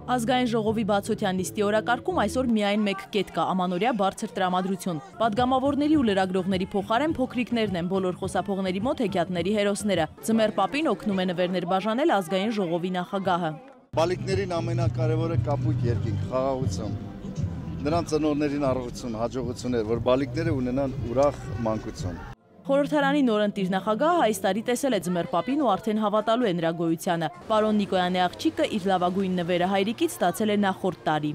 Ազգային ժողովի բացօթյան նիստի օրակարգում այսօր միայն մեկ կետ կա՝ ամանորյա բարձր տրամադրություն։ Պատգամավորների ու լրագրողների փոխարեն փոքրիկներն են բոլոր խոսափողների մոտ հեքիաթների հերոսները։ Ձմեռ պապին օգնում է նվերներ բաժանել ազգային ժողովի նախագահը։ Բալիկներին ամենակարևորը կապույտ երկինք, խաղաղություն։ Նրանց ծնողներին առողջություն, հաջողություններ, որ բալիկները ունենան ուրախ մանկություն։ Խորհրդարանի նորընտիր նախագահը այս տարի տեսել է Ձմեռ պապին ու արդեն հավատալու է նրա գոյությանը։ Պարոն Նիկոյանի աղջիկը իր լավագույն նվերը հայրիկից ստացել է նախորդ տարի։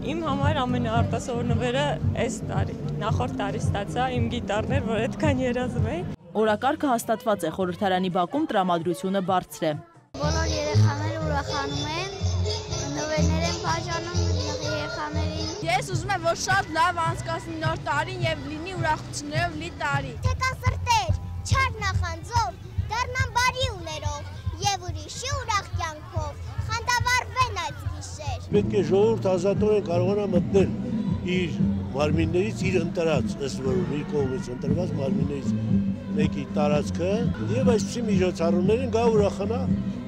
Իմ համար ամենաարտասովոր նվերը այս տարի։ Նախորդ տարի ստացա իմ գիտարներ, որ այդքան երազում էի։ Օրակարգը հաստատված է, խորհրդարանի բակում տրամադրությունը բարձր է։ Բոլոր երեխաները ուրախանում են, նվերներ են բաժանում երեխաներին։ Ես ուզում եմ, որ շատ լավ անցկացնի նոր տարին եւ լինի ուրախություններով լի տարի։ Թեկասրտեր, չար նախանձով, դառնան բարի ուներով եւ ուրիշի ուրախ կյանքով, խանդավառվեն այդ գիշեր։ Պետք է ժողովուրդ ազատորեն կարողանա մտնել իր մարմիններից իր ընտրած, ըստ որում իր կողմից ընտրված մարմիններից մեկի տարածքը եւ այսպիսի միջոցառումներին գա ուրախանա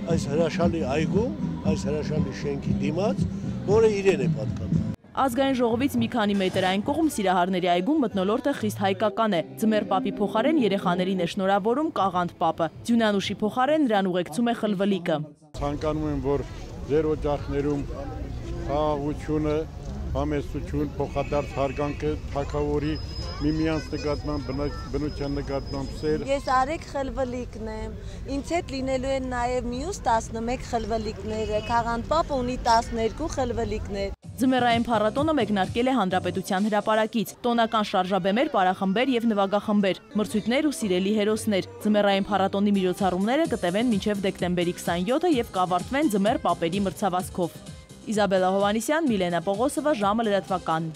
այս հրաշալի այգում, այս հրաշալի շենքի դիմաց, որը իրեն է պատկանում։ Ազգային ժողովից մի քանի մետր այն կողմ Սիրահարների այգում մթնոլորտը խիստ հայկական է։ Ձմեռ պապի փոխարեն երեխաներին է շնորհավորում Կաղանդ պապը։ Ձյունանուշի փոխարեն նրան ուղեկցում է խլվլիկը։ Ցանկանում եմ, որ ձեր օջախներում խաղաղությունը, համեստություն, փոխադարձ հարգանքը, թագավորի միմյանց նկատմամբ, բնության նկատմամբ սեր։ Ես Արեգ խլվլիկն եմ, ինձ հետ լինելու են նաև մյուս 11 խլվլիկները, Կաղանդ պապը ունի 12 խլվլիկներ։ Ձմեռային փառատոնը մեկնարկել է Հանրապետության հրապարակից, տոնական շարժաբեմեր, պարախմբեր եւ նվագախմբեր, մրցույթներ ու սիրելի հերոսներ։ Ձմեռային փառատոնի միջոցառումները կտևեն մինչև դեկտեմբերի 27-ը եւ կավարտվեն Ձմեռ պապերի մրցավազքով։ Իզաբելլա Հովհաննիսյան, Միլենա Պողոսովա, ժամը լրատվական։